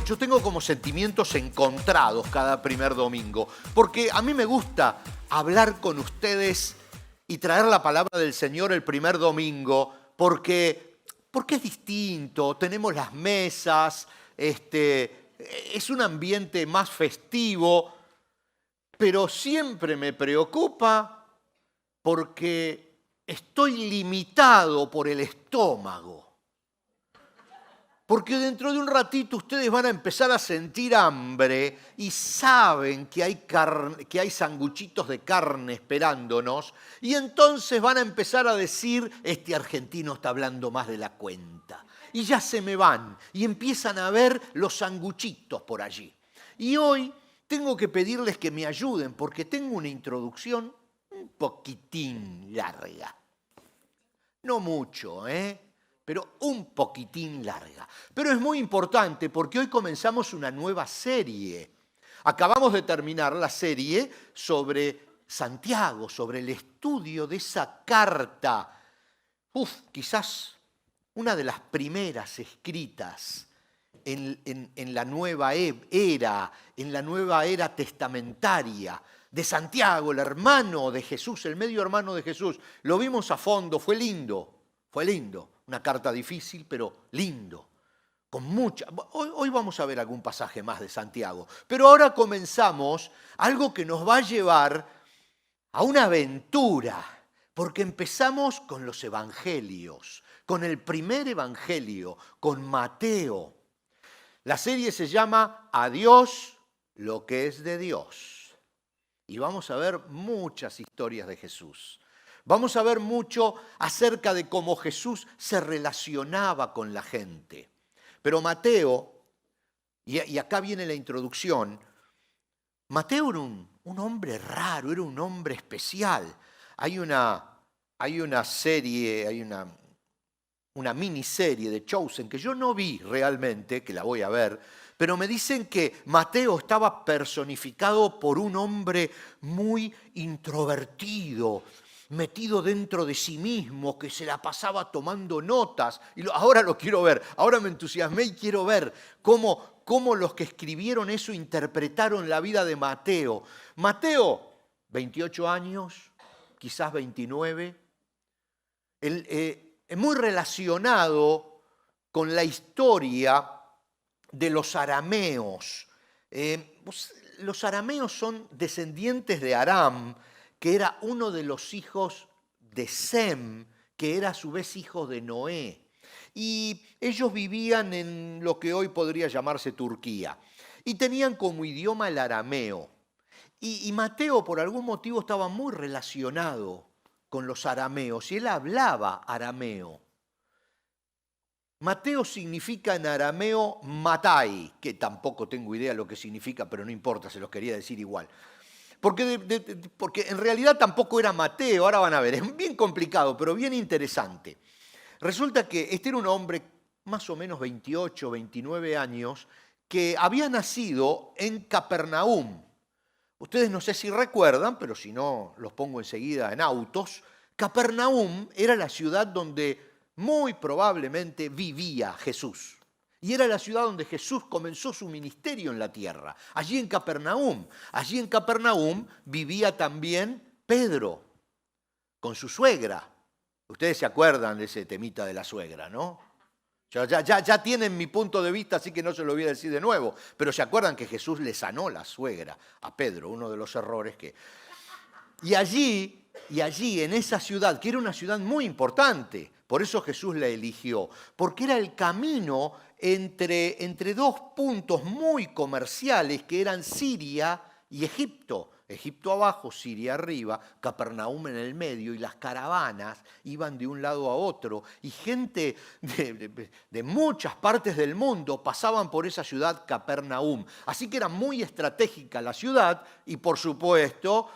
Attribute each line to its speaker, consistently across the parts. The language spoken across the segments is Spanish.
Speaker 1: yo tengo como sentimientos encontrados cada primer domingo, porque a mí me gusta hablar con ustedes y traer la palabra del Señor el primer domingo, porque es distinto, tenemos las mesas, es un ambiente más festivo, pero siempre me preocupa porque estoy limitado por el estómago. Porque dentro de un ratito ustedes van a empezar a sentir hambre y saben que hay sanguchitos de carne esperándonos, y entonces van a empezar a decir, este argentino está hablando más de la cuenta. Y ya se me van y empiezan a ver los sanguchitos por allí. Y hoy tengo que pedirles que me ayuden porque tengo una introducción un poquitín larga. No mucho, pero un poquitín larga. Pero es muy importante porque hoy comenzamos una nueva serie. Acabamos de terminar la serie sobre Santiago, sobre el estudio de esa carta. Quizás una de las primeras escritas en la nueva era, en la nueva era testamentaria, de Santiago, el hermano de Jesús, el medio hermano de Jesús. Lo vimos a fondo, fue lindo. Fue lindo, una carta difícil, pero lindo, con mucha. Hoy vamos a ver algún pasaje más de Santiago, pero ahora comenzamos algo que nos va a llevar a una aventura, porque empezamos con los evangelios, con el primer evangelio, con Mateo. La serie se llama A Dios lo que es de Dios, y vamos a ver muchas historias de Jesús. Vamos a ver mucho acerca de cómo Jesús se relacionaba con la gente. Pero Mateo, y acá viene la introducción, Mateo era un hombre raro, era un hombre especial. Hay una serie, hay una miniserie de Chosen que yo no vi realmente, que la voy a ver, pero me dicen que Mateo estaba personificado por un hombre muy introvertido, metido dentro de sí mismo, que se la pasaba tomando notas. Y ahora lo quiero ver, ahora me entusiasmé y quiero ver cómo los que escribieron eso interpretaron la vida de Mateo. Mateo, 28 años, quizás 29, muy relacionado con la historia de los arameos. Los arameos son descendientes de Aram, que era uno de los hijos de Sem, que era a su vez hijo de Noé. Y ellos vivían en lo que hoy podría llamarse Turquía. Y tenían como idioma el arameo. Y Mateo, por algún motivo, estaba muy relacionado con los arameos, y él hablaba arameo. Mateo significa en arameo matai, que tampoco tengo idea lo que significa, pero no importa, se los quería decir igual. Porque en realidad tampoco era Mateo, ahora van a ver, es bien complicado, pero bien interesante. Resulta que este era un hombre más o menos 28, 29 años, que había nacido en Capernaum. Ustedes no sé si recuerdan, pero si no los pongo enseguida en autos. Capernaum era la ciudad donde muy probablemente vivía Jesús. Y era la ciudad donde Jesús comenzó su ministerio en la tierra. Allí en Capernaum vivía también Pedro, con su suegra. Ustedes se acuerdan de ese temita de la suegra, ¿no? Ya tienen mi punto de vista, así que no se lo voy a decir de nuevo. Pero se acuerdan que Jesús le sanó la suegra a Pedro, uno de los errores que... Y allí, en esa ciudad, que era una ciudad muy importante, por eso Jesús la eligió, porque era el camino entre dos puntos muy comerciales que eran Siria y Egipto. Egipto abajo, Siria arriba, Capernaum en el medio, y las caravanas iban de un lado a otro, y gente de muchas partes del mundo pasaban por esa ciudad Capernaum. Así que era muy estratégica la ciudad, y por supuesto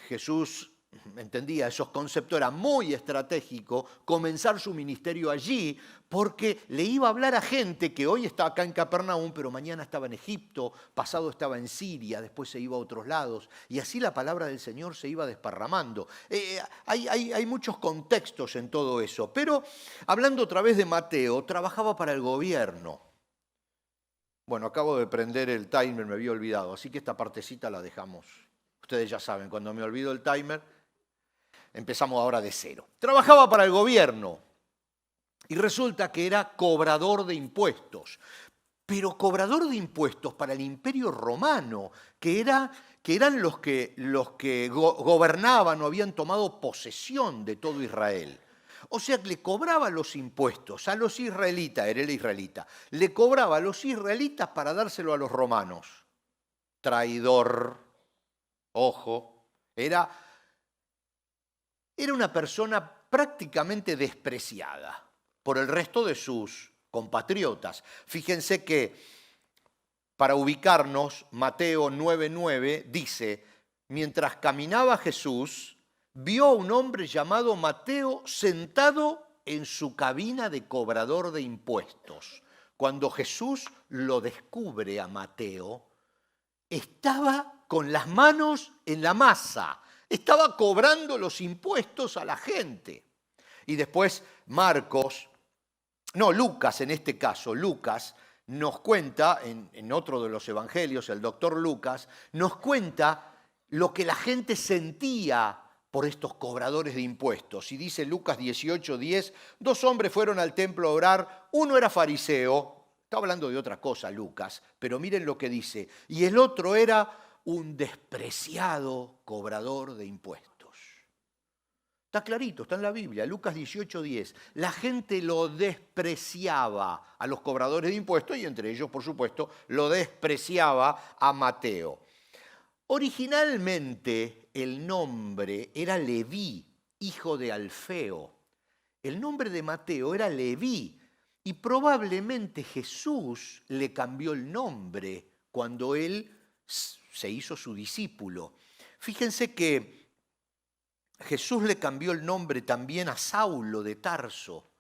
Speaker 1: Jesús entendía esos conceptos, era muy estratégico comenzar su ministerio allí, porque le iba a hablar a gente que hoy está acá en Capernaum, pero mañana estaba en Egipto, pasado estaba en Siria, después se iba a otros lados, y así la palabra del Señor se iba desparramando. Hay muchos contextos en todo eso, pero hablando otra vez de Mateo, trabajaba para el gobierno. Bueno, acabo de prender el timer, me había olvidado, así que esta partecita la dejamos. Ustedes ya saben, cuando me olvido el timer, empezamos ahora de cero. Trabajaba para el gobierno y resulta que era cobrador de impuestos, pero cobrador de impuestos para el Imperio Romano, que eran los que gobernaban o habían tomado posesión de todo Israel. O sea que le cobraba los impuestos a los israelitas, era el israelita, le cobraba a los israelitas para dárselo a los romanos. Traidor, ojo, era una persona prácticamente despreciada por el resto de sus compatriotas. Fíjense que, para ubicarnos, Mateo 9:9 dice, mientras caminaba Jesús, vio a un hombre llamado Mateo sentado en su cabina de cobrador de impuestos. Cuando Jesús lo descubre a Mateo, estaba con las manos en la masa, estaba cobrando los impuestos a la gente. Y después Lucas en este caso, Lucas nos cuenta, en otro de los evangelios, el doctor Lucas, nos cuenta lo que la gente sentía por estos cobradores de impuestos. Y dice Lucas 18:10, 2 hombres fueron al templo a orar, uno era fariseo, está hablando de otra cosa Lucas, pero miren lo que dice, y el otro era un despreciado cobrador de impuestos. Está clarito, está en la Biblia, Lucas 18:10. La gente lo despreciaba a los cobradores de impuestos y entre ellos, por supuesto, lo despreciaba a Mateo. Originalmente el nombre era Leví, hijo de Alfeo. El nombre de Mateo era Leví y probablemente Jesús le cambió el nombre cuando él se hizo su discípulo. Fíjense que Jesús le cambió el nombre también a Saulo de Tarso,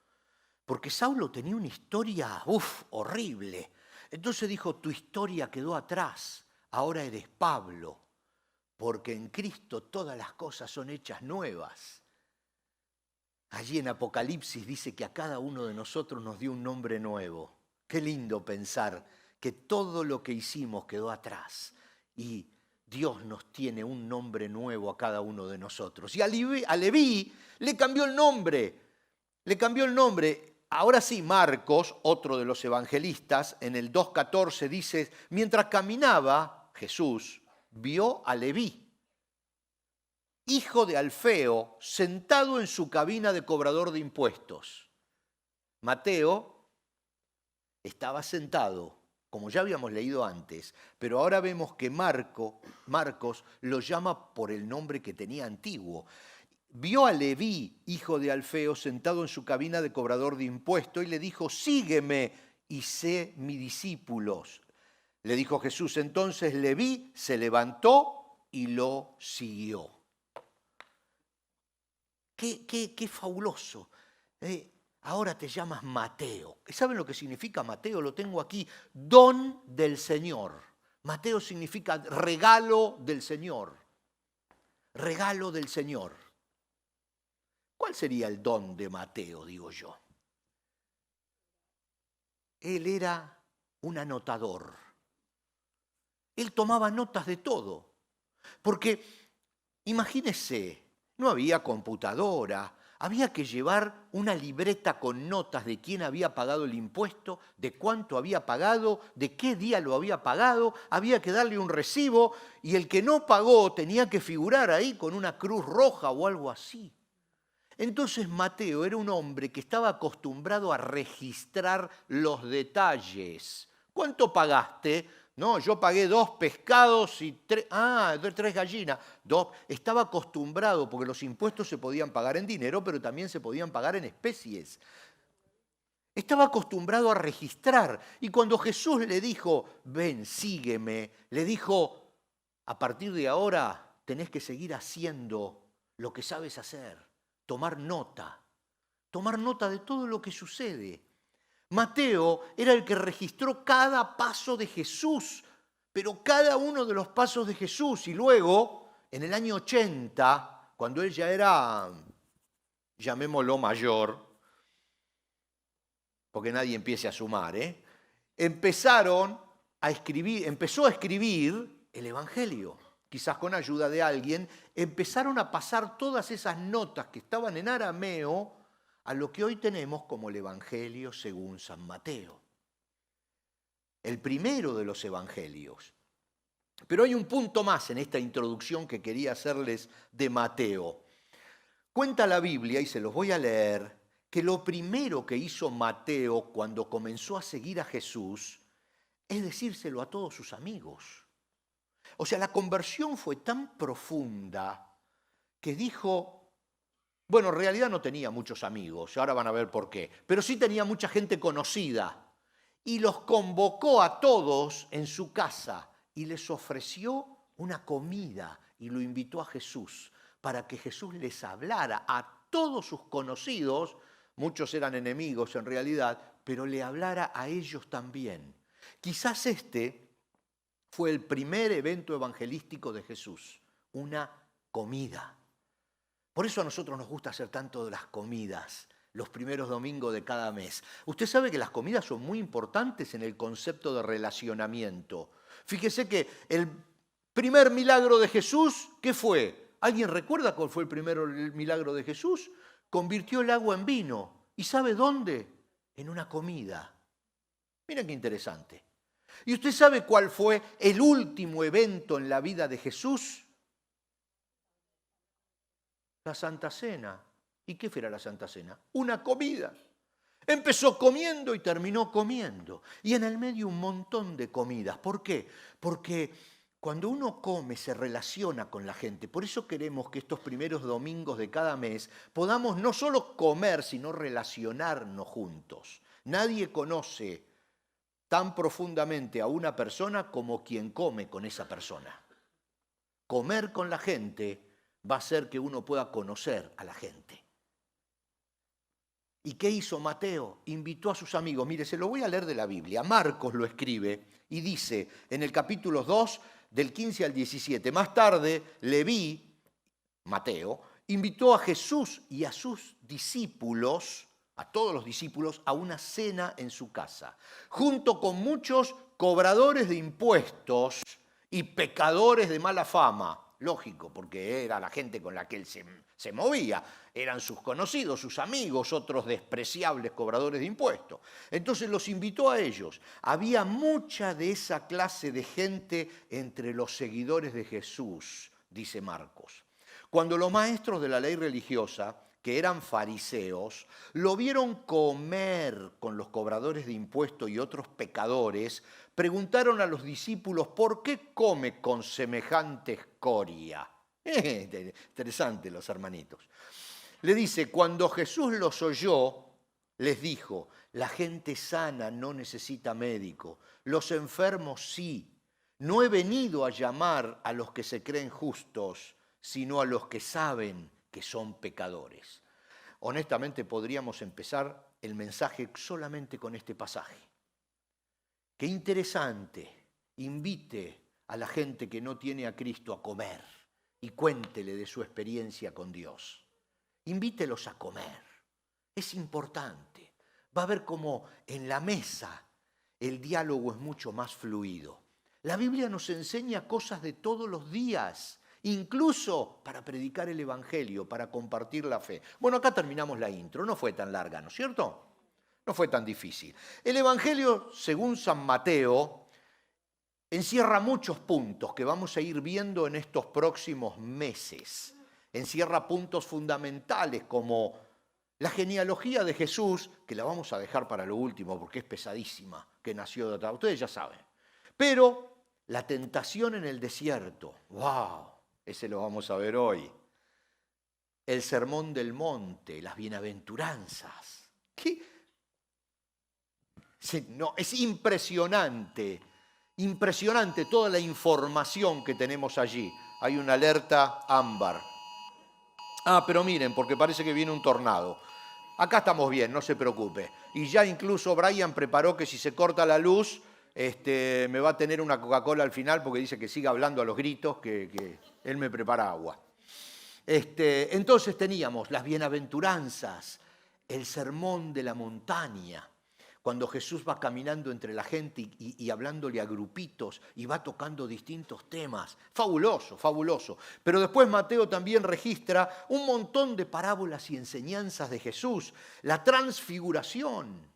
Speaker 1: porque Saulo tenía una historia horrible. Entonces dijo, tu historia quedó atrás, ahora eres Pablo, porque en Cristo todas las cosas son hechas nuevas. Allí en Apocalipsis dice que a cada uno de nosotros nos dio un nombre nuevo. Qué lindo pensar que todo lo que hicimos quedó atrás y Dios nos tiene un nombre nuevo a cada uno de nosotros. Y a Leví le cambió el nombre. Ahora sí, Marcos, otro de los evangelistas, en el 2:14 dice, mientras caminaba Jesús, vio a Leví, hijo de Alfeo, sentado en su cabina de cobrador de impuestos. Mateo estaba sentado, como ya habíamos leído antes, pero ahora vemos que Marcos lo llama por el nombre que tenía antiguo. Vio a Leví, hijo de Alfeo, sentado en su cabina de cobrador de impuestos y le dijo, sígueme y sé mi discípulo. Le dijo Jesús, entonces Leví se levantó y lo siguió. Qué fabuloso. Ahora te llamas Mateo. ¿Saben lo que significa Mateo? Lo tengo aquí. Don del Señor. Mateo significa regalo del Señor. Regalo del Señor. ¿Cuál sería el don de Mateo, digo yo? Él era un anotador. Él tomaba notas de todo. Porque, imagínese, no había computadora. Había que llevar una libreta con notas de quién había pagado el impuesto, de cuánto había pagado, de qué día lo había pagado. Había que darle un recibo y el que no pagó tenía que figurar ahí con una cruz roja o algo así. Entonces Mateo era un hombre que estaba acostumbrado a registrar los detalles. ¿Cuánto pagaste? No, yo pagué 2 pescados y 3 gallinas. Estaba acostumbrado, porque los impuestos se podían pagar en dinero, pero también se podían pagar en especies. Estaba acostumbrado a registrar. Y cuando Jesús le dijo, ven, sígueme, le dijo, a partir de ahora tenés que seguir haciendo lo que sabes hacer, tomar nota de todo lo que sucede. Mateo era el que registró cada paso de Jesús, pero cada uno de los pasos de Jesús. Y luego, en el año 80, cuando él ya era, llamémoslo mayor, porque nadie empiece a sumar, empezaron empezó a escribir el Evangelio. Quizás con ayuda de alguien, empezaron a pasar todas esas notas que estaban en arameo a lo que hoy tenemos como el Evangelio según San Mateo. El primero de los evangelios. Pero hay un punto más en esta introducción que quería hacerles de Mateo. Cuenta la Biblia, y se los voy a leer, que lo primero que hizo Mateo cuando comenzó a seguir a Jesús es decírselo a todos sus amigos. O sea, la conversión fue tan profunda que dijo, bueno, en realidad no tenía muchos amigos, ahora van a ver por qué, pero sí tenía mucha gente conocida y los convocó a todos en su casa y les ofreció una comida y lo invitó a Jesús para que Jesús les hablara a todos sus conocidos, muchos eran enemigos en realidad, pero le hablara a ellos también. Quizás este fue el primer evento evangelístico de Jesús, una comida. Por eso a nosotros nos gusta hacer tanto de las comidas, los primeros domingos de cada mes. Usted sabe que las comidas son muy importantes en el concepto de relacionamiento. Fíjese que el primer milagro de Jesús, ¿qué fue? ¿Alguien recuerda cuál fue el primer milagro de Jesús? Convirtió el agua en vino. ¿Y sabe dónde? En una comida. Miren qué interesante. ¿Y usted sabe cuál fue el último evento en la vida de Jesús? La Santa Cena. ¿Y qué fue la Santa Cena? Una comida. Empezó comiendo y terminó comiendo. Y en el medio un montón de comidas. ¿Por qué? Porque cuando uno come se relaciona con la gente. Por eso queremos que estos primeros domingos de cada mes podamos no solo comer, sino relacionarnos juntos. Nadie conoce tan profundamente a una persona como quien come con esa persona. Comer con la gente va a hacer que uno pueda conocer a la gente. ¿Y qué hizo Mateo? Invitó a sus amigos. Mire, se lo voy a leer de la Biblia. Marcos lo escribe y dice en el capítulo 2, del 15 al 17, más tarde Leví, Mateo, invitó a Jesús y a sus discípulos, a todos los discípulos, a una cena en su casa, junto con muchos cobradores de impuestos y pecadores de mala fama. Lógico, porque era la gente con la que él se movía. Eran sus conocidos, sus amigos, otros despreciables cobradores de impuestos. Entonces los invitó a ellos. Había mucha de esa clase de gente entre los seguidores de Jesús, dice Marcos. Cuando los maestros de la ley religiosa, que eran fariseos, lo vieron comer con los cobradores de impuestos y otros pecadores, preguntaron a los discípulos, ¿por qué come con semejante escoria? Interesante los hermanitos. Le dice, cuando Jesús los oyó, les dijo, la gente sana no necesita médico, los enfermos sí. No he venido a llamar a los que se creen justos, sino a los que saben que son pecadores. Honestamente podríamos empezar el mensaje solamente con este pasaje. Qué interesante, invite a la gente que no tiene a Cristo a comer y cuéntele de su experiencia con Dios. Invítelos a comer, es importante. Va a ver cómo en la mesa el diálogo es mucho más fluido. La Biblia nos enseña cosas de todos los días, incluso para predicar el Evangelio, para compartir la fe. Bueno, acá terminamos la intro, no fue tan larga, ¿no es cierto? No fue tan difícil. El Evangelio, según San Mateo, encierra muchos puntos que vamos a ir viendo en estos próximos meses. Encierra puntos fundamentales como la genealogía de Jesús, que la vamos a dejar para lo último porque es pesadísima, que nació de atrás. Ustedes ya saben. Pero la tentación en el desierto, ¡wow! Ese lo vamos a ver hoy. El sermón del monte, las bienaventuranzas. ¿Qué? No, es impresionante, impresionante toda la información que tenemos allí. Hay una alerta ámbar. Pero miren, porque parece que viene un tornado. Acá estamos bien, no se preocupe. Y ya incluso Brian preparó que si se corta la luz, me va a tener una Coca-Cola al final porque dice que siga hablando a los gritos, que él me prepara agua. Entonces teníamos las bienaventuranzas, el sermón de la montaña. cuando Jesús va caminando entre la gente y hablándole a grupitos y va tocando distintos temas. Fabuloso, fabuloso. Pero después Mateo también registra un montón de parábolas y enseñanzas de Jesús. La transfiguración,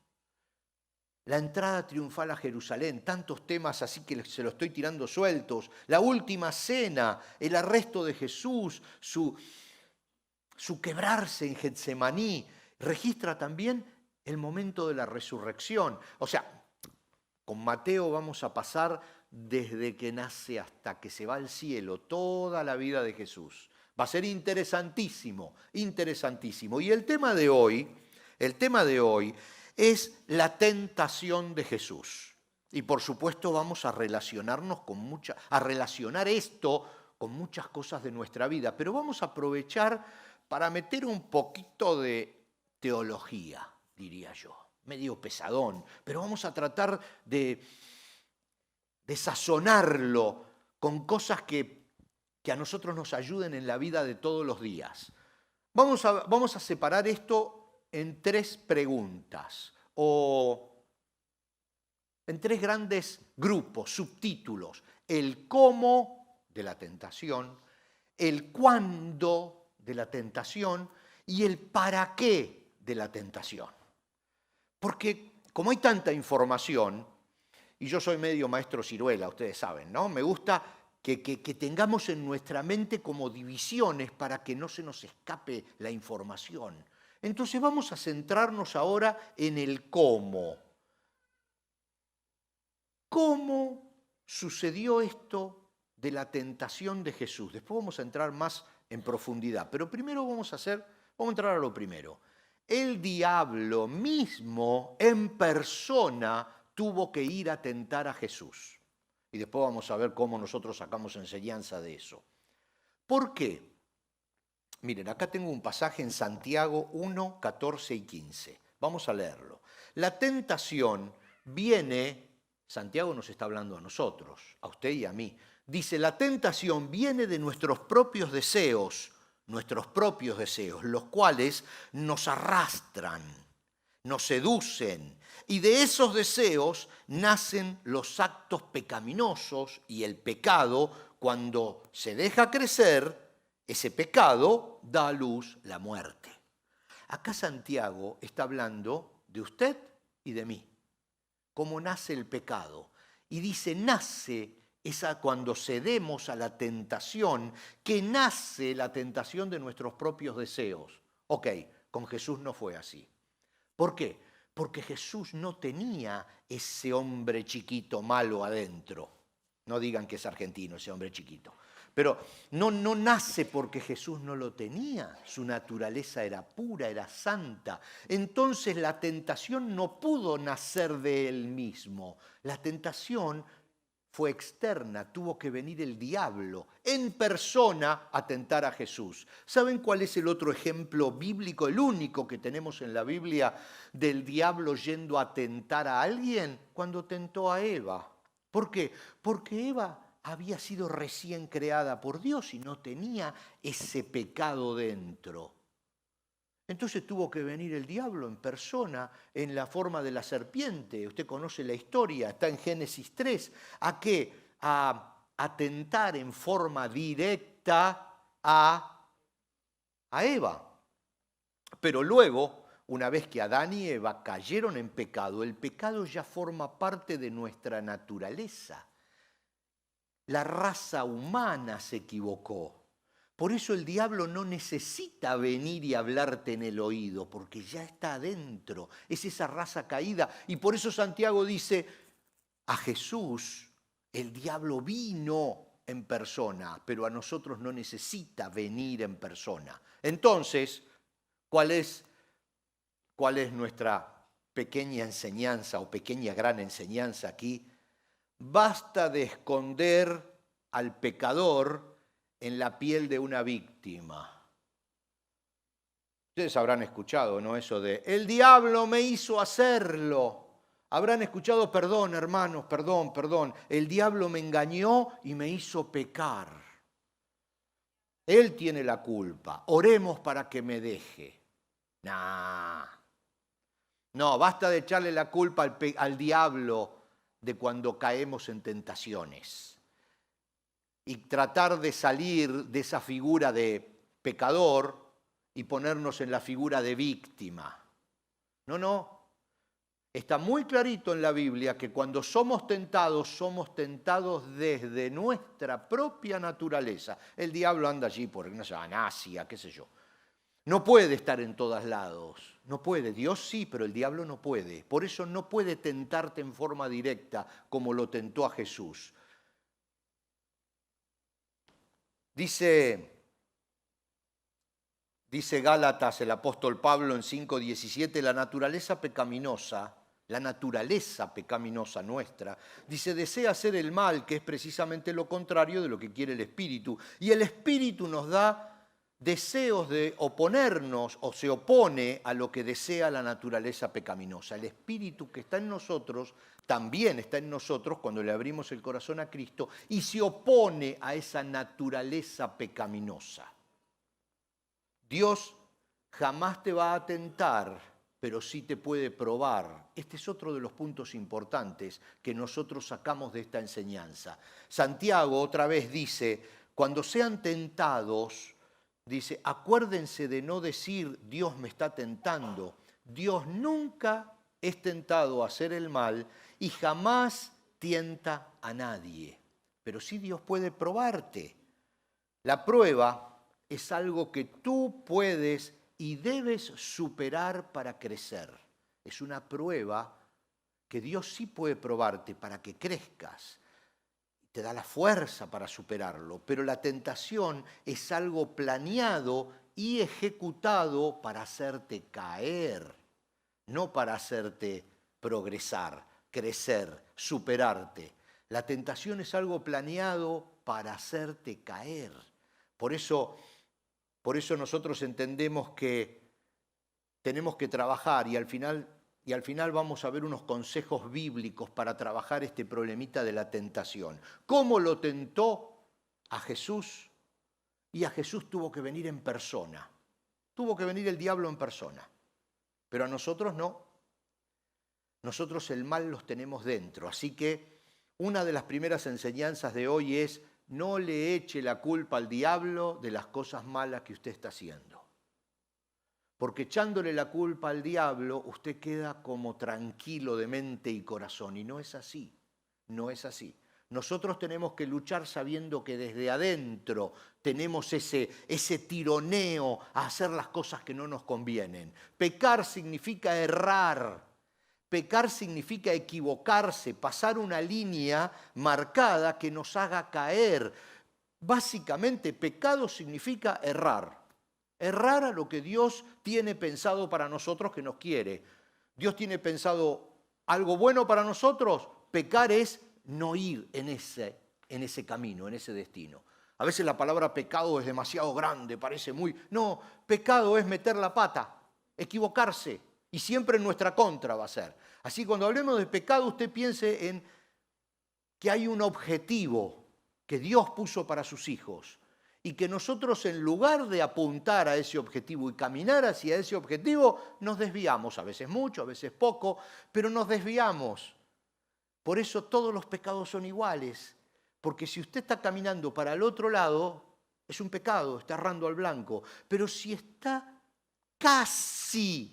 Speaker 1: la entrada triunfal a Jerusalén, tantos temas así que se lo estoy tirando sueltos. La última cena, el arresto de Jesús, su quebrarse en Getsemaní. Registra también el momento de la resurrección. O sea, con Mateo vamos a pasar desde que nace hasta que se va al cielo, toda la vida de Jesús. Va a ser interesantísimo, interesantísimo. Y el tema de hoy es la tentación de Jesús. Y por supuesto vamos a relacionarnos a relacionar esto con muchas cosas de nuestra vida, pero vamos a aprovechar para meter un poquito de teología, diría yo, medio pesadón, pero vamos a tratar de sazonarlo con cosas que a nosotros nos ayuden en la vida de todos los días. Vamos a separar esto en 3 preguntas o en 3 grandes grupos, subtítulos. El cómo de la tentación, el cuándo de la tentación y el para qué de la tentación. Porque como hay tanta información, y yo soy medio maestro ciruela, ustedes saben, ¿no? Me gusta que tengamos en nuestra mente como divisiones para que no se nos escape la información. Entonces vamos a centrarnos ahora en el cómo. ¿Cómo sucedió esto de la tentación de Jesús? Después vamos a entrar más en profundidad, pero primero vamos a entrar a lo primero. El diablo mismo en persona tuvo que ir a tentar a Jesús. Y después vamos a ver cómo nosotros sacamos enseñanza de eso. ¿Por qué? Miren, acá tengo un pasaje en Santiago 1, 14 y 15. Vamos a leerlo. La tentación viene, Santiago nos está hablando a nosotros, a usted y a mí. Dice, la tentación viene de nuestros propios deseos, los cuales nos arrastran, nos seducen, y de esos deseos nacen los actos pecaminosos y el pecado, cuando se deja crecer, ese pecado da a luz la muerte. Acá Santiago está hablando de usted y de mí, cómo nace el pecado. Y dice, nace cuando cedemos a la tentación, que nace la tentación de nuestros propios deseos. Ok, con Jesús no fue así. ¿Por qué? Porque Jesús no tenía ese hombre chiquito malo adentro. No digan que es argentino ese hombre chiquito. Pero no nace porque Jesús no lo tenía. Su naturaleza era pura, era santa. Entonces la tentación no pudo nacer de él mismo. La tentación fue externa, tuvo que venir el diablo en persona a tentar a Jesús. ¿Saben cuál es el otro ejemplo bíblico, el único que tenemos en la Biblia del diablo yendo a tentar a alguien? Cuando tentó a Eva. ¿Por qué? Porque Eva había sido recién creada por Dios y no tenía ese pecado dentro. Entonces tuvo que venir el diablo en persona, en la forma de la serpiente. Usted conoce la historia, está en Génesis 3. ¿A qué? A tentar en forma directa a Eva. Pero luego, una vez que Adán y Eva cayeron en pecado, el pecado ya forma parte de nuestra naturaleza. La raza humana se equivocó. Por eso el diablo no necesita venir y hablarte en el oído, porque ya está adentro, es esa raza caída. Y por eso Santiago dice, a Jesús el diablo vino en persona, pero a nosotros no necesita venir en persona. Entonces, ¿cuál es nuestra pequeña enseñanza o pequeña gran enseñanza aquí? Basta de esconder al pecador en la piel de una víctima. Ustedes habrán escuchado, ¿no? Eso de, el diablo me hizo hacerlo. Habrán escuchado, perdón, hermanos, perdón. El diablo me engañó y me hizo pecar. Él tiene la culpa. Oremos para que me deje. No, basta de echarle la culpa al diablo de cuando caemos en tentaciones y tratar de salir de esa figura de pecador y ponernos en la figura de víctima. No, no. Está muy clarito en la Biblia que cuando somos tentados desde nuestra propia naturaleza. El diablo anda allí por, no sé, en Asia, qué sé yo. No puede estar en todos lados, no puede. Dios sí, pero el diablo no puede. Por eso no puede tentarte en forma directa como lo tentó a Jesús. Dice Gálatas el apóstol Pablo en 5:17, la naturaleza pecaminosa nuestra, dice, desea hacer el mal, que es precisamente lo contrario de lo que quiere el Espíritu. Y el Espíritu nos da deseos de oponernos o se opone a lo que desea la naturaleza pecaminosa. El Espíritu que está en nosotros también está en nosotros cuando le abrimos el corazón a Cristo y se opone a esa naturaleza pecaminosa. Dios jamás te va a tentar, pero sí te puede probar. Este es otro de los puntos importantes que nosotros sacamos de esta enseñanza. Santiago otra vez dice, cuando sean tentados, dice, acuérdense de no decir Dios me está tentando. Dios nunca es tentado a hacer el mal y jamás tienta a nadie. Pero sí Dios puede probarte. La prueba es algo que tú puedes y debes superar para crecer. Es una prueba que Dios sí puede probarte para que crezcas. Te da la fuerza para superarlo, pero la tentación es algo planeado y ejecutado para hacerte caer, no para hacerte progresar, crecer, superarte. La tentación es algo planeado para hacerte caer. Por eso nosotros entendemos que tenemos que trabajar y al final vamos a ver unos consejos bíblicos para trabajar este problemita de la tentación. ¿Cómo lo tentó a Jesús? Y a Jesús tuvo que venir en persona. Tuvo que venir el diablo en persona. Pero a nosotros no. Nosotros el mal los tenemos dentro. Así que una de las primeras enseñanzas de hoy es: no le eche la culpa al diablo de las cosas malas que usted está haciendo. Porque echándole la culpa al diablo, usted queda como tranquilo de mente y corazón. Y no es así, no es así. Nosotros tenemos que luchar sabiendo que desde adentro tenemos ese tironeo a hacer las cosas que no nos convienen. Pecar significa errar. Pecar significa equivocarse, pasar una línea marcada que nos haga caer. Básicamente, pecado significa errar. Errar a lo que Dios tiene pensado para nosotros que nos quiere. Dios tiene pensado algo bueno para nosotros. Pecar es no ir en ese camino, en ese destino. A veces la palabra pecado es demasiado grande, parece muy... No, pecado es meter la pata, equivocarse. Y siempre en nuestra contra va a ser. Así cuando hablemos de pecado, usted piense en que hay un objetivo que Dios puso para sus hijos y que nosotros, en lugar de apuntar a ese objetivo y caminar hacia ese objetivo, nos desviamos, a veces mucho, a veces poco, pero nos desviamos. Por eso todos los pecados son iguales, porque si usted está caminando para el otro lado, es un pecado, está errando al blanco, pero si está casi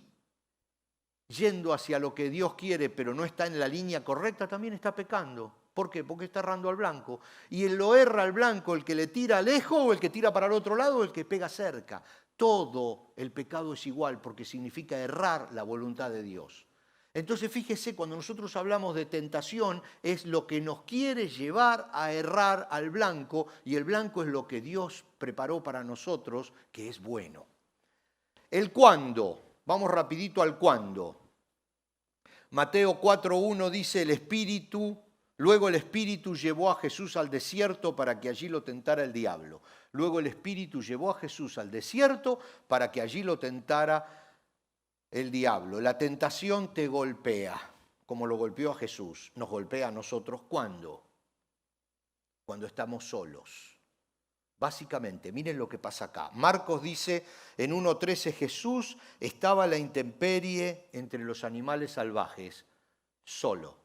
Speaker 1: yendo hacia lo que Dios quiere, pero no está en la línea correcta, también está pecando. ¿Por qué? Porque está errando al blanco. Y él lo erra al blanco, el que le tira lejos o el que tira para el otro lado o el que pega cerca. Todo el pecado es igual porque significa errar la voluntad de Dios. Entonces fíjese, cuando nosotros hablamos de tentación, es lo que nos quiere llevar a errar al blanco, y el blanco es lo que Dios preparó para nosotros, que es bueno. El cuándo, vamos rapidito al cuándo. Mateo 4:1 dice, luego el Espíritu llevó a Jesús al desierto para que allí lo tentara el diablo. Luego el Espíritu llevó a Jesús al desierto para que allí lo tentara el diablo. La tentación te golpea, como lo golpeó a Jesús. Nos golpea a nosotros, ¿cuándo? Cuando estamos solos. Básicamente, miren lo que pasa acá. Marcos dice en 1:13, Jesús estaba a la intemperie entre los animales salvajes, solo.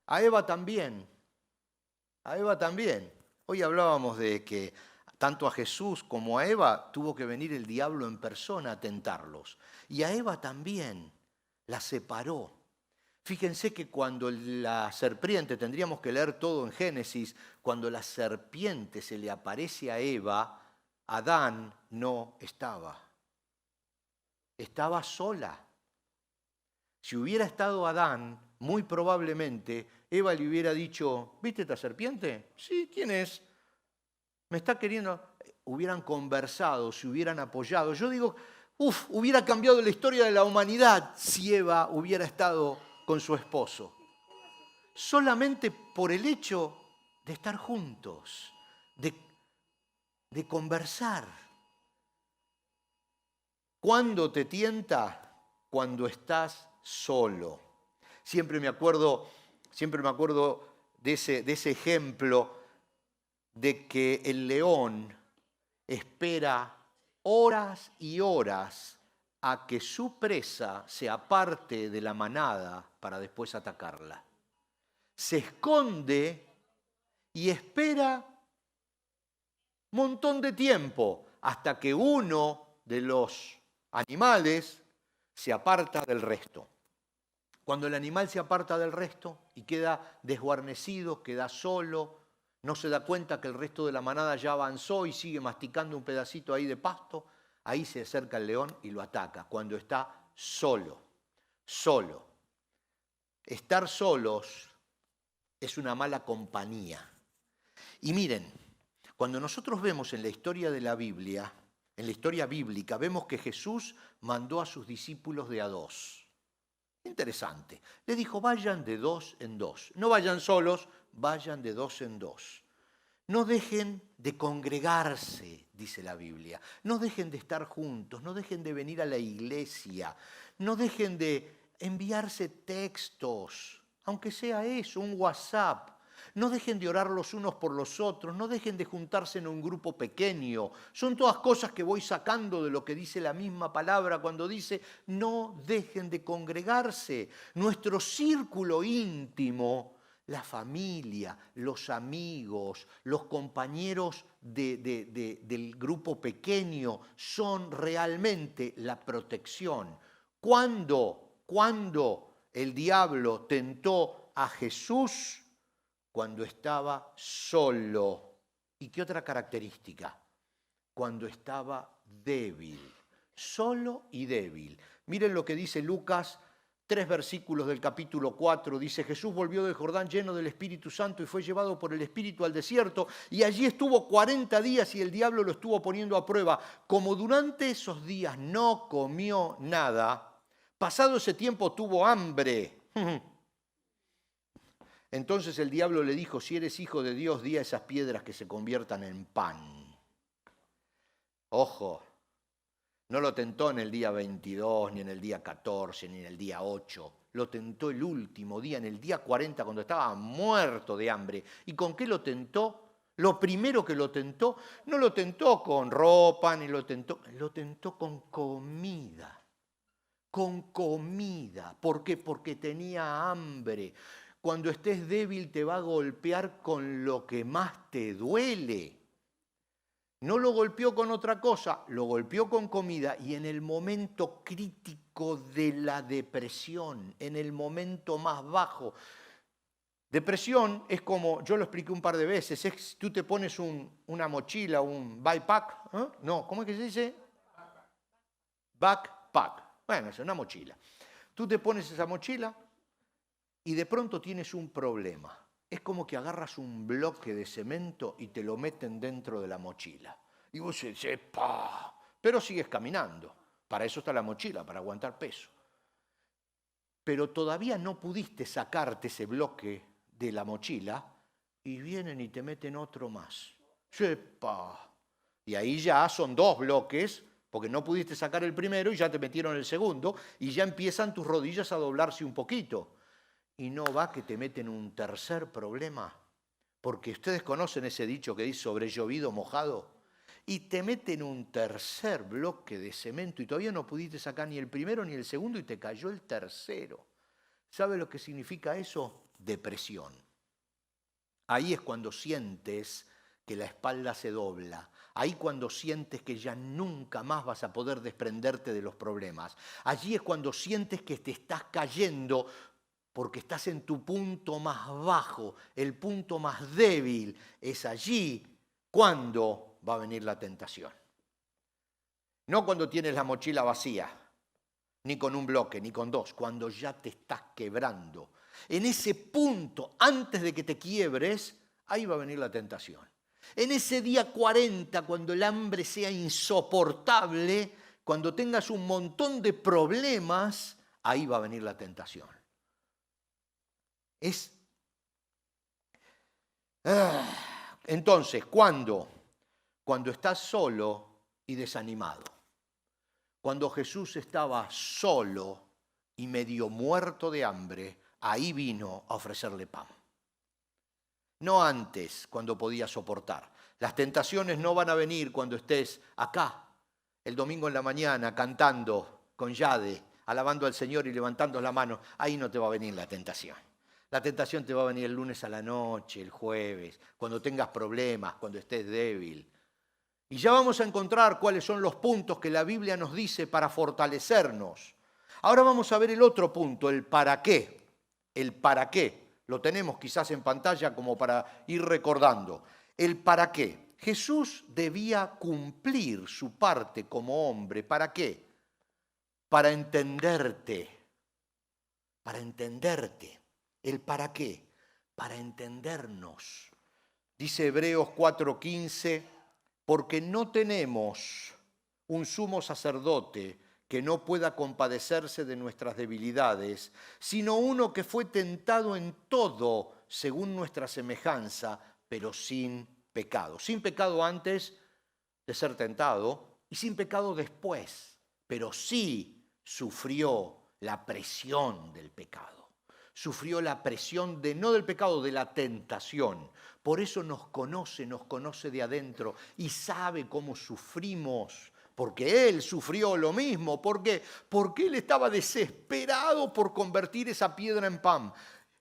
Speaker 1: A Eva también. A Eva también. Hoy hablábamos de que tanto a Jesús como a Eva tuvo que venir el diablo en persona a tentarlos. Y a Eva también la separó. Fíjense que cuando la serpiente, tendríamos que leer todo en Génesis, cuando la serpiente se le aparece a Eva, Adán no estaba. Estaba sola. Si hubiera estado Adán, muy probablemente Eva le hubiera dicho, ¿viste esta serpiente? Sí, ¿quién es? Me está queriendo. Hubieran conversado, se hubieran apoyado. Yo digo, hubiera cambiado la historia de la humanidad si Eva hubiera estado con su esposo. Solamente por el hecho de estar juntos, de conversar. ¿Cuándo te tienta? Cuando estás solo. Siempre me acuerdo de ese ejemplo de que el león espera horas y horas a que su presa se aparte de la manada para después atacarla. Se esconde y espera un montón de tiempo hasta que uno de los animales se aparta del resto. Cuando el animal se aparta del resto y queda desguarnecido, queda solo, no se da cuenta que el resto de la manada ya avanzó y sigue masticando un pedacito ahí de pasto, ahí se acerca el león y lo ataca, cuando está solo. Estar solos es una mala compañía. Y miren, cuando nosotros vemos en la historia de la Biblia, en la historia bíblica, vemos que Jesús mandó a sus discípulos de a dos. Interesante. Le dijo, vayan de dos en dos. No vayan solos, vayan de dos en dos. No dejen de congregarse, dice la Biblia. No dejen de estar juntos, no dejen de venir a la iglesia. No dejen de enviarse textos, aunque sea eso, un WhatsApp. No dejen de orar los unos por los otros, no dejen de juntarse en un grupo pequeño. Son todas cosas que voy sacando de lo que dice la misma palabra cuando dice no dejen de congregarse. Nuestro círculo íntimo, la familia, los amigos, los compañeros del grupo pequeño son realmente la protección. Cuando el diablo tentó a Jesús, cuando estaba solo. ¿Y qué otra característica? Cuando estaba débil. Solo y débil. Miren lo que dice Lucas, 3 versículos del capítulo 4. Dice, Jesús volvió del Jordán lleno del Espíritu Santo y fue llevado por el Espíritu al desierto. Y allí estuvo 40 días y el diablo lo estuvo poniendo a prueba. Como durante esos días no comió nada, pasado ese tiempo tuvo hambre. Entonces el diablo le dijo, si eres hijo de Dios, di a esas piedras que se conviertan en pan. Ojo, no lo tentó en el día 22, ni en el día 14, ni en el día 8. Lo tentó el último día, en el día 40, cuando estaba muerto de hambre. ¿Y con qué lo tentó? Lo primero que lo tentó, no lo tentó con ropa, ni lo tentó con comida. Con comida. ¿Por qué? Porque tenía hambre. Cuando estés débil te va a golpear con lo que más te duele. No lo golpeó con otra cosa, lo golpeó con comida y en el momento crítico de la depresión, en el momento más bajo. Depresión es como, yo lo expliqué un par de veces, tú te pones una mochila, un backpack, ¿eh? No, ¿cómo es que se dice? Backpack. Bueno, es una mochila. Tú te pones esa mochila y de pronto tienes un problema. Es como que agarras un bloque de cemento y te lo meten dentro de la mochila. Y vos dices, ¡pah! Pero sigues caminando. Para eso está la mochila, para aguantar peso. Pero todavía no pudiste sacarte ese bloque de la mochila y vienen y te meten otro más. ¡Sepa! Y ahí ya son 2 bloques, porque no pudiste sacar el primero y ya te metieron el segundo, y ya empiezan tus rodillas a doblarse un poquito. Y no va que te meten un tercer problema. Porque ustedes conocen ese dicho que dice sobre llovido mojado. Y te meten un tercer bloque de cemento y todavía no pudiste sacar ni el primero ni el segundo y te cayó el tercero. ¿Sabe lo que significa eso? Depresión. Ahí es cuando sientes que la espalda se dobla. Ahí cuando sientes que ya nunca más vas a poder desprenderte de los problemas. Allí es cuando sientes que te estás cayendo porque estás en tu punto más bajo, el punto más débil. Es allí cuando va a venir la tentación. No cuando tienes la mochila vacía, ni con un bloque, ni con dos, cuando ya te estás quebrando. En ese punto, antes de que te quiebres, ahí va a venir la tentación. En ese día 40, cuando el hambre sea insoportable, cuando tengas un montón de problemas, ahí va a venir la tentación. Entonces, ¿cuándo? Cuando estás solo y desanimado. Cuando Jesús estaba solo y medio muerto de hambre, ahí vino a ofrecerle pan. No antes, cuando podía soportar. Las tentaciones no van a venir cuando estés acá, el domingo en la mañana, cantando con Yade, alabando al Señor y levantando la mano. Ahí no te va a venir la tentación. La tentación te va a venir el lunes a la noche, el jueves, cuando tengas problemas, cuando estés débil. Y ya vamos a encontrar cuáles son los puntos que la Biblia nos dice para fortalecernos. Ahora vamos a ver el otro punto, el para qué. El para qué. Lo tenemos quizás en pantalla como para ir recordando. El para qué. Jesús debía cumplir su parte como hombre. ¿Para qué? Para entenderte. Para entenderte. ¿El para qué? Para entendernos. Dice Hebreos 4:15, porque no tenemos un sumo sacerdote que no pueda compadecerse de nuestras debilidades, sino uno que fue tentado en todo según nuestra semejanza, pero sin pecado. Sin pecado antes de ser tentado y sin pecado después, pero sí sufrió la presión del pecado. Sufrió la presión no del pecado, de la tentación. Por eso nos conoce de adentro y sabe cómo sufrimos. Porque Él sufrió lo mismo. ¿Por qué? Porque Él estaba desesperado por convertir esa piedra en pan.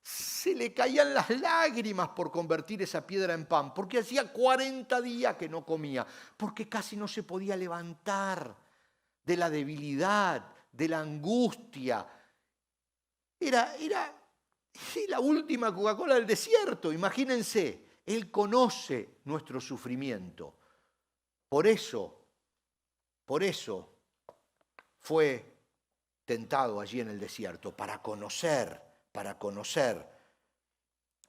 Speaker 1: Se le caían las lágrimas por convertir esa piedra en pan. Porque hacía 40 días que no comía. Porque casi no se podía levantar de la debilidad, de la angustia. Era la última Coca-Cola del desierto, imagínense. Él conoce nuestro sufrimiento. Por eso fue tentado allí en el desierto, para conocer.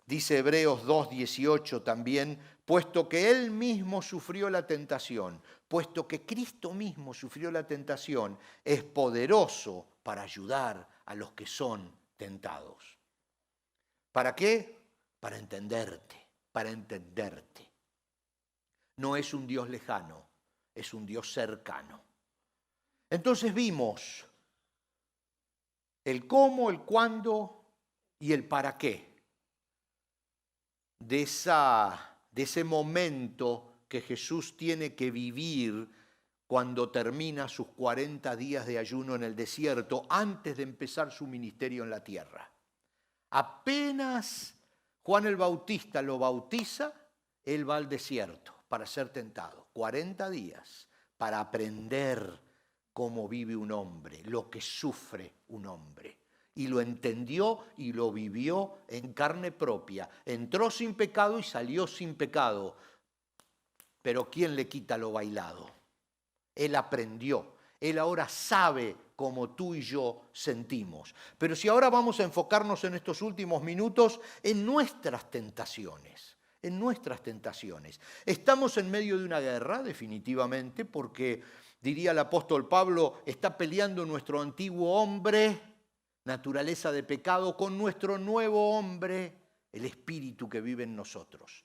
Speaker 1: Dice Hebreos 2:18 también, puesto que Él mismo sufrió la tentación, puesto que Cristo mismo sufrió la tentación, es poderoso para ayudar a los que son tentados. ¿Para qué? Para entenderte. No es un Dios lejano, es un Dios cercano. Entonces vimos el cómo, el cuándo y el para qué de ese momento que Jesús tiene que vivir cuando termina sus 40 días de ayuno en el desierto antes de empezar su ministerio en la tierra. Apenas Juan el Bautista lo bautiza, él va al desierto para ser tentado. 40 días para aprender cómo vive un hombre, lo que sufre un hombre. Y lo entendió y lo vivió en carne propia. Entró sin pecado y salió sin pecado. Pero ¿quién le quita lo bailado? Él aprendió. Él ahora sabe cómo tú y yo sentimos. Pero si ahora vamos a enfocarnos en estos últimos minutos en nuestras tentaciones. Estamos en medio de una guerra, definitivamente, porque, diría el apóstol Pablo, está peleando nuestro antiguo hombre, naturaleza de pecado, con nuestro nuevo hombre, el espíritu que vive en nosotros.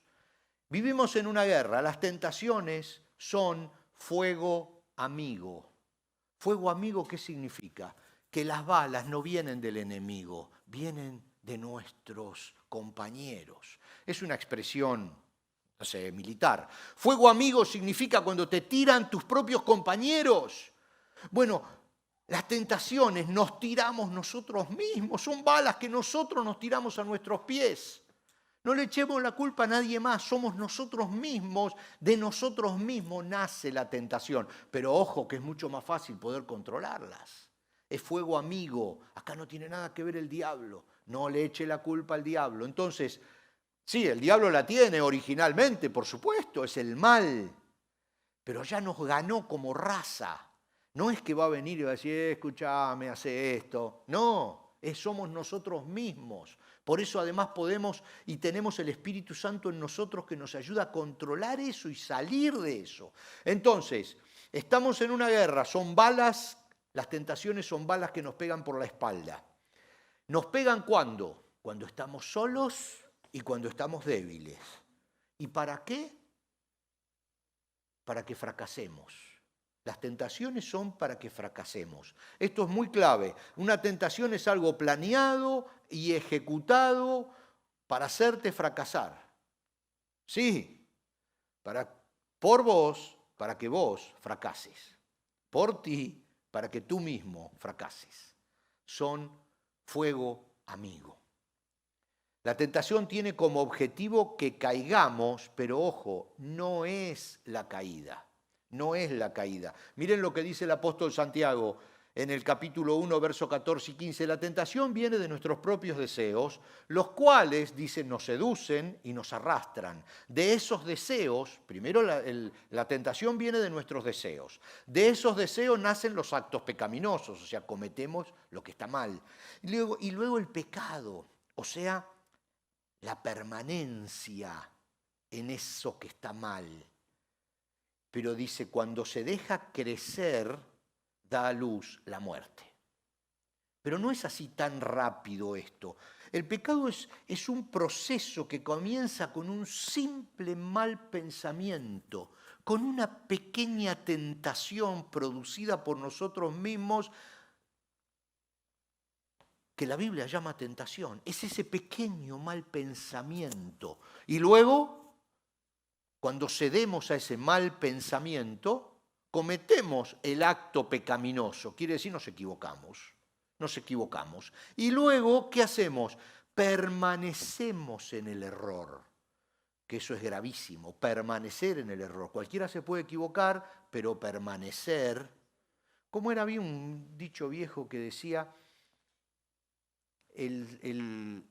Speaker 1: Vivimos en una guerra. Las tentaciones son fuego amigo. ¿Fuego amigo qué significa? Que las balas no vienen del enemigo, vienen de nuestros compañeros. Es una expresión, no sé, militar. Fuego amigo significa cuando te tiran tus propios compañeros. Bueno, las tentaciones nos tiramos nosotros mismos, son balas que nosotros nos tiramos a nuestros pies. No le echemos la culpa a nadie más, somos nosotros mismos, de nosotros mismos nace la tentación. Pero ojo que es mucho más fácil poder controlarlas. Es fuego amigo, acá no tiene nada que ver el diablo, no le eche la culpa al diablo. Entonces, sí, el diablo la tiene originalmente, por supuesto, es el mal, pero ya nos ganó como raza. No es que va a venir y va a decir, escúchame, hace esto. No, somos nosotros mismos. Por eso además podemos y tenemos el Espíritu Santo en nosotros que nos ayuda a controlar eso y salir de eso. Entonces, estamos en una guerra, son balas, las tentaciones son balas que nos pegan por la espalda. ¿Nos pegan cuándo? Cuando estamos solos y cuando estamos débiles. ¿Y para qué? Para que fracasemos. Las tentaciones son para que fracasemos. Esto es muy clave. Una tentación es algo planeado y ejecutado para hacerte fracasar. Sí, por vos, para que vos fracases. Por ti, para que tú mismo fracases. Son fuego amigo. La tentación tiene como objetivo que caigamos, pero ojo, no es la caída. No es la caída. Miren lo que dice el apóstol Santiago en el capítulo 1, versos 14 y 15. La tentación viene de nuestros propios deseos, los cuales, dicen, nos seducen y nos arrastran. De esos deseos, primero la tentación viene de nuestros deseos. De esos deseos nacen los actos pecaminosos, o sea, cometemos lo que está mal. Y luego el pecado, o sea, la permanencia en eso que está mal. Pero dice, cuando se deja crecer, da a luz la muerte. Pero no es así tan rápido esto. El pecado es un proceso que comienza con un simple mal pensamiento, con una pequeña tentación producida por nosotros mismos, que la Biblia llama tentación. Es ese pequeño mal pensamiento. Y luego, cuando cedemos a ese mal pensamiento, cometemos el acto pecaminoso. Quiere decir, nos equivocamos. Nos equivocamos. Y luego, ¿qué hacemos? Permanecemos en el error. Que eso es gravísimo, permanecer en el error. Cualquiera se puede equivocar, pero permanecer. Como era, había un dicho viejo que decía, el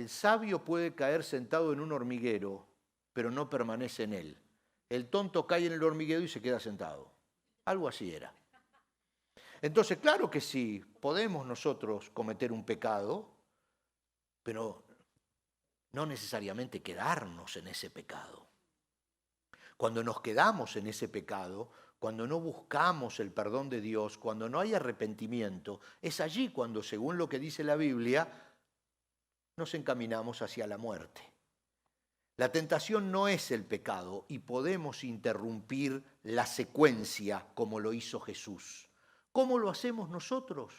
Speaker 1: sabio puede caer sentado en un hormiguero, pero no permanece en él. El tonto cae en el hormiguero y se queda sentado. Algo así era. Entonces, claro que sí, podemos nosotros cometer un pecado, pero no necesariamente quedarnos en ese pecado. Cuando nos quedamos en ese pecado, cuando no buscamos el perdón de Dios, cuando no hay arrepentimiento, es allí cuando, según lo que dice la Biblia, nos encaminamos hacia la muerte. La tentación no es el pecado y podemos interrumpir la secuencia como lo hizo Jesús. ¿Cómo lo hacemos nosotros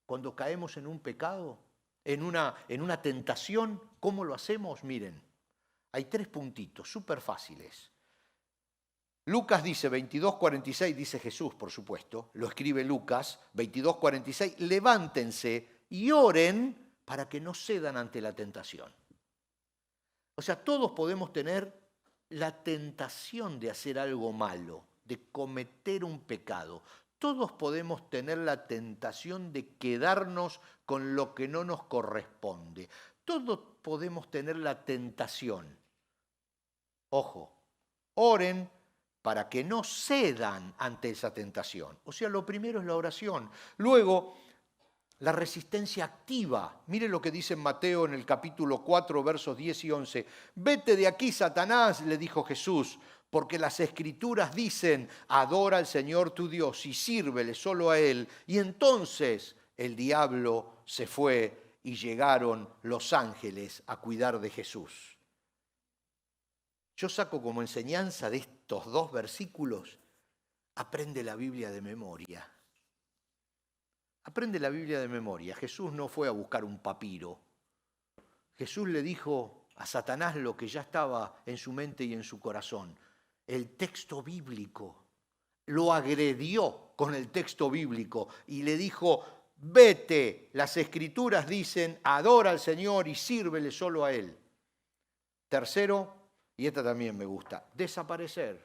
Speaker 1: cuando caemos en un pecado, en una tentación? ¿Cómo lo hacemos? Miren, hay 3 puntitos súper fáciles. Lucas dice, 22:46, dice Jesús, por supuesto, lo escribe Lucas, 22:46, levántense y oren para que no cedan ante la tentación. O sea, todos podemos tener la tentación de hacer algo malo, de cometer un pecado. Todos podemos tener la tentación de quedarnos con lo que no nos corresponde. Todos podemos tener la tentación. Ojo, oren para que no cedan ante esa tentación. O sea, lo primero es la oración. Luego, la resistencia activa. Mire lo que dice en Mateo en el capítulo 4, versos 10 y 11. Vete de aquí, Satanás, le dijo Jesús, porque las Escrituras dicen, adora al Señor tu Dios y sírvele solo a Él. Y entonces el diablo se fue y llegaron los ángeles a cuidar de Jesús. Yo saco como enseñanza de estos 2 versículos, aprende la Biblia de memoria. Aprende la Biblia de memoria. Jesús no fue a buscar un papiro. Jesús le dijo a Satanás lo que ya estaba en su mente y en su corazón. El texto bíblico. Lo agredió con el texto bíblico y le dijo, vete, las Escrituras dicen, adora al Señor y sírvele solo a Él. Tercero, y esta también me gusta, desaparecer,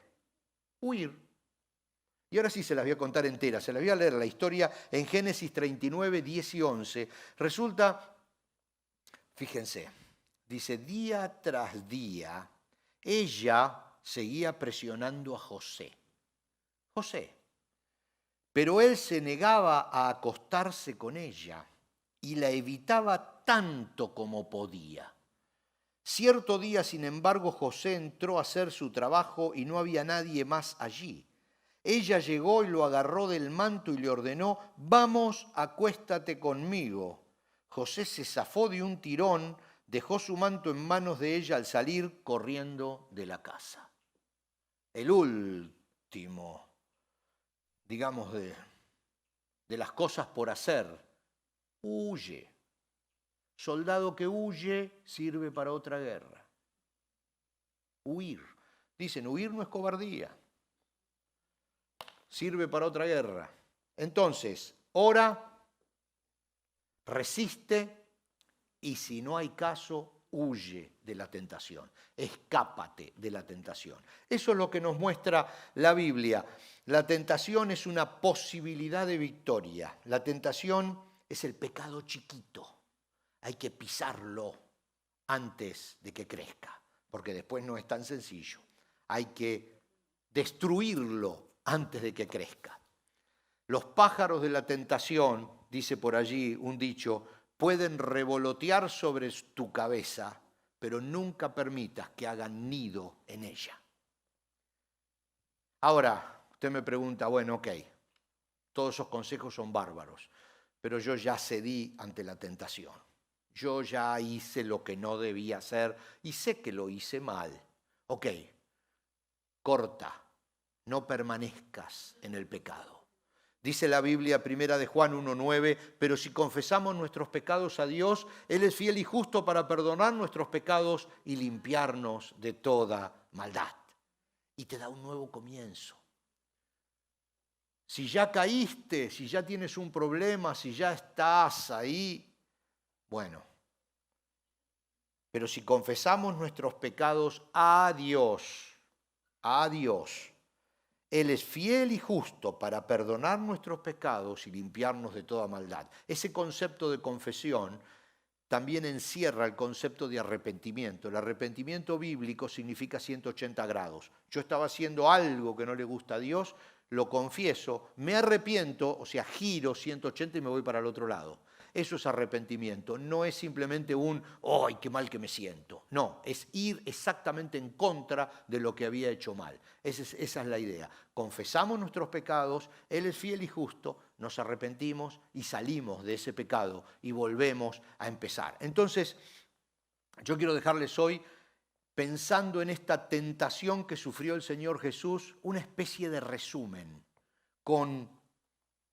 Speaker 1: huir. Y ahora sí se las voy a contar enteras, se las voy a leer la historia en Génesis 39, 10 y 11. Resulta, fíjense, dice, día tras día, ella seguía presionando a José. Pero él se negaba a acostarse con ella y la evitaba tanto como podía. Cierto día, sin embargo, José entró a hacer su trabajo y no había nadie más allí. Ella llegó y lo agarró del manto y le ordenó, vamos, acuéstate conmigo. José se zafó de un tirón, dejó su manto en manos de ella al salir corriendo de la casa. El último, digamos, de las cosas por hacer, huye. Soldado que huye sirve para otra guerra. Huir. Dicen, huir no es cobardía. Sirve para otra guerra. Entonces, ora, resiste y si no hay caso, huye de la tentación. Escápate de la tentación. Eso es lo que nos muestra la Biblia. La tentación es una posibilidad de victoria. La tentación es el pecado chiquito. Hay que pisarlo antes de que crezca, porque después no es tan sencillo. Hay que destruirlo antes de que crezca. Los pájaros de la tentación, dice por allí un dicho, pueden revolotear sobre tu cabeza, pero nunca permitas que hagan nido en ella. Ahora, usted me pregunta, bueno, ok, todos esos consejos son bárbaros, pero yo ya cedí ante la tentación. Yo ya hice lo que no debía hacer y sé que lo hice mal. Ok, corta, no permanezcas en el pecado. Dice la Biblia, primera de Juan 1:9, pero si confesamos nuestros pecados a Dios, Él es fiel y justo para perdonar nuestros pecados y limpiarnos de toda maldad. Y te da un nuevo comienzo. Si ya caíste, si ya tienes un problema, si ya estás ahí, bueno, pero si confesamos nuestros pecados a Dios, Él es fiel y justo para perdonar nuestros pecados y limpiarnos de toda maldad. Ese concepto de confesión también encierra el concepto de arrepentimiento. El arrepentimiento bíblico significa 180 grados. Yo estaba haciendo algo que no le gusta a Dios, lo confieso, me arrepiento, o sea, giro 180 y me voy para el otro lado. Eso es arrepentimiento, no es simplemente un ¡ay, qué mal que me siento! No, es ir exactamente en contra de lo que había hecho mal. Esa es la idea. Confesamos nuestros pecados, Él es fiel y justo, nos arrepentimos y salimos de ese pecado y volvemos a empezar. Entonces, yo quiero dejarles hoy, pensando en esta tentación que sufrió el Señor Jesús, una especie de resumen con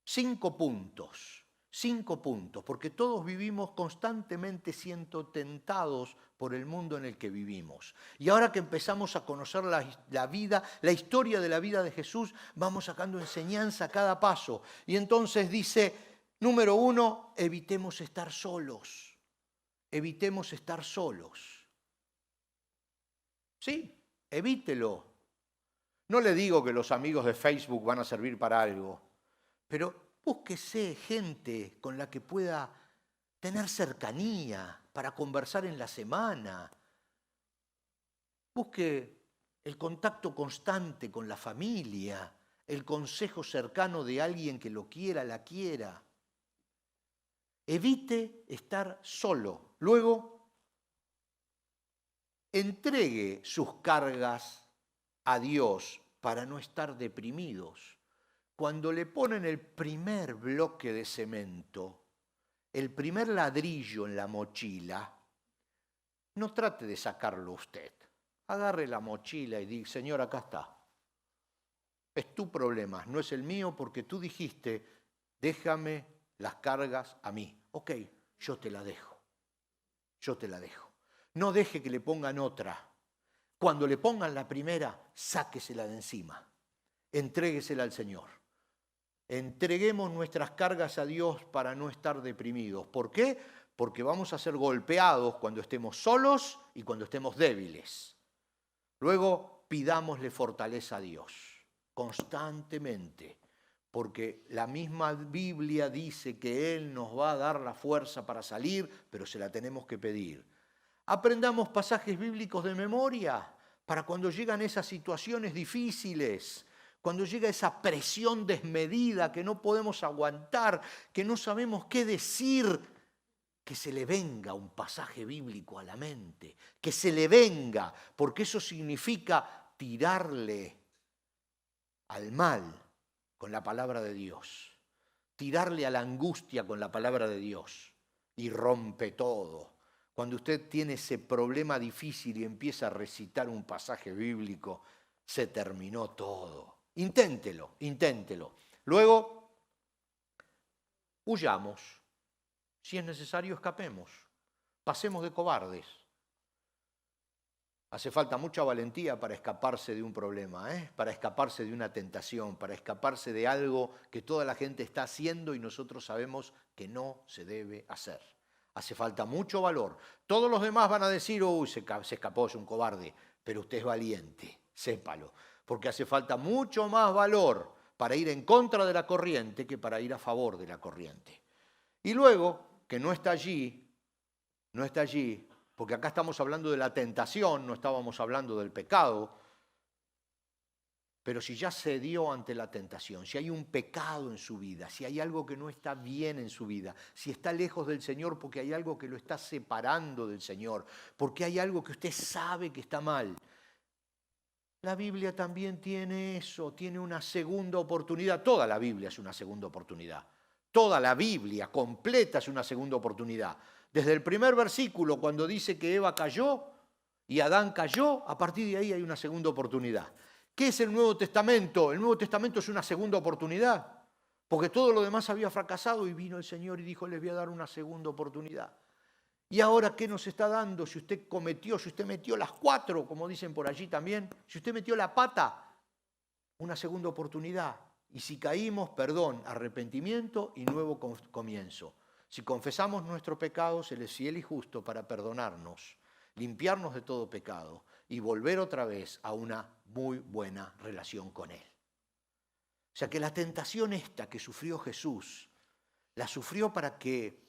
Speaker 1: 5 puntos. 5 puntos, porque todos vivimos constantemente siendo tentados por el mundo en el que vivimos. Y ahora que empezamos a conocer la vida, la historia de la vida de Jesús, vamos sacando enseñanza a cada paso. Y entonces dice, número 1, evitemos estar solos. Evitemos estar solos. Sí, evítelo. No le digo que los amigos de Facebook van a servir para algo, pero búsquese gente con la que pueda tener cercanía para conversar en la semana. Busque el contacto constante con la familia, el consejo cercano de alguien que lo quiera, la quiera. Evite estar solo. Luego, entregue sus cargas a Dios para no estar deprimidos. Cuando le ponen el primer bloque de cemento, el primer ladrillo en la mochila, no trate de sacarlo usted. Agarre la mochila y diga, Señor, acá está. Es tu problema, no es el mío, porque tú dijiste, déjame las cargas a mí. Ok, yo te la dejo. Yo te la dejo. no deje que le pongan otra. Cuando le pongan la primera, sáquesela de encima. Entréguesela al Señor. Entreguemos nuestras cargas a Dios para no estar deprimidos. ¿Por qué? Porque vamos a ser golpeados cuando estemos solos y cuando estemos débiles. Luego, pidámosle fortaleza a Dios constantemente, porque la misma Biblia dice que Él nos va a dar la fuerza para salir, pero se la tenemos que pedir. Aprendamos pasajes bíblicos de memoria para cuando llegan esas situaciones difíciles, cuando llega esa presión desmedida que no podemos aguantar, que no sabemos qué decir, que se le venga un pasaje bíblico a la mente, que se le venga, porque eso significa tirarle al mal con la palabra de Dios, tirarle a la angustia con la palabra de Dios y rompe todo. Cuando usted tiene ese problema difícil y empieza a recitar un pasaje bíblico, se terminó todo. Inténtelo, inténtelo. Luego, huyamos. Si es necesario, escapemos. Pasemos de cobardes. Hace falta mucha valentía para escaparse de un problema, para escaparse de una tentación, para escaparse de algo que toda la gente está haciendo y nosotros sabemos que no se debe hacer. Hace falta mucho valor. Todos los demás van a decir, uy, se escapó, es un cobarde, pero usted es valiente, sépalo, porque hace falta mucho más valor para ir en contra de la corriente que para ir a favor de la corriente. Y luego, que no está allí, porque acá estamos hablando de la tentación, no estábamos hablando del pecado, pero si ya cedió ante la tentación, si hay un pecado en su vida, si hay algo que no está bien en su vida, si está lejos del Señor porque hay algo que lo está separando del Señor, porque hay algo que usted sabe que está mal, la Biblia también tiene eso, tiene una segunda oportunidad. Toda la Biblia es una segunda oportunidad. Toda la Biblia completa es una segunda oportunidad. Desde el primer versículo, cuando dice que Eva cayó y Adán cayó, a partir de ahí hay una segunda oportunidad. ¿Qué es el Nuevo Testamento? El Nuevo Testamento es una segunda oportunidad, porque todo lo demás había fracasado y vino el Señor y dijo, les voy a dar una segunda oportunidad. ¿Y ahora qué nos está dando? Si usted metió las 4, como dicen por allí también, si usted metió la pata, una segunda oportunidad. Y si caímos, perdón, arrepentimiento y nuevo comienzo. Si confesamos nuestro pecado, Él es fiel y justo para perdonarnos, limpiarnos de todo pecado y volver otra vez a una muy buena relación con Él. O sea que la tentación esta que sufrió Jesús, la sufrió para que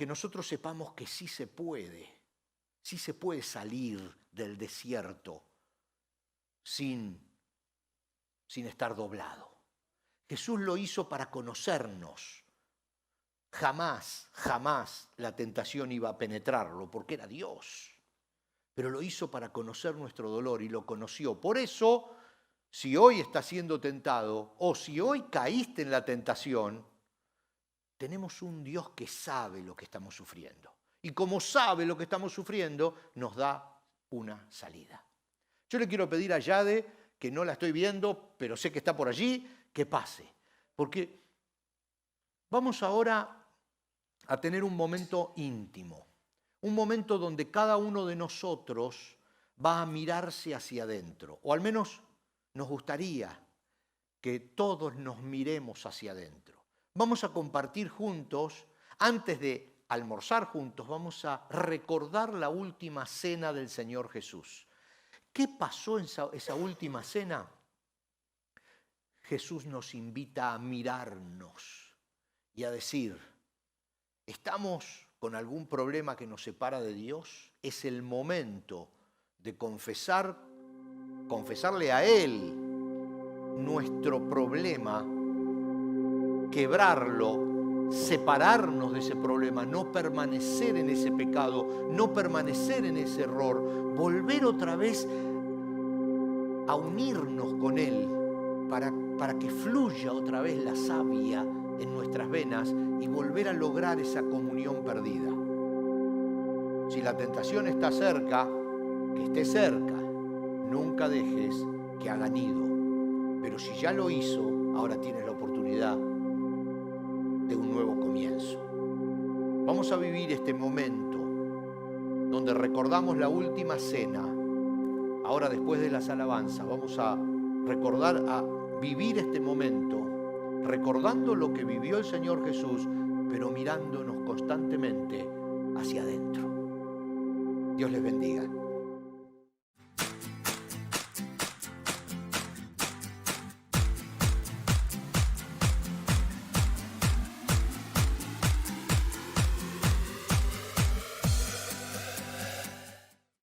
Speaker 1: nosotros sepamos que sí se puede salir del desierto sin estar doblado. Jesús lo hizo para conocernos. Jamás la tentación iba a penetrarlo porque era Dios. Pero lo hizo para conocer nuestro dolor y lo conoció. Por eso, si hoy estás siendo tentado o si hoy caíste en la tentación, tenemos un Dios que sabe lo que estamos sufriendo. Y como sabe lo que estamos sufriendo, nos da una salida. Yo le quiero pedir a Yade, que no la estoy viendo, pero sé que está por allí, que pase. Porque vamos ahora a tener un momento íntimo. Un momento donde cada uno de nosotros va a mirarse hacia adentro. O al menos nos gustaría que todos nos miremos hacia adentro. Vamos a compartir juntos, antes de almorzar juntos, vamos a recordar la última cena del Señor Jesús. ¿Qué pasó en esa última cena? Jesús nos invita a mirarnos y a decir, ¿estamos con algún problema que nos separa de Dios? Es el momento de confesarle a Él nuestro problema, quebrarlo, separarnos de ese problema, no permanecer en ese pecado, no permanecer en ese error, volver otra vez a unirnos con Él para que fluya otra vez la savia en nuestras venas y volver a lograr esa comunión perdida. Si la tentación está cerca, que esté cerca, nunca dejes que haga nido. Pero si ya lo hizo, ahora tienes la oportunidad de un nuevo comienzo. Vamos a vivir este momento donde recordamos la última cena. Ahora, después de las alabanzas, vamos a recordar, a vivir este momento, recordando lo que vivió el Señor Jesús, pero mirándonos constantemente hacia adentro. Dios les bendiga.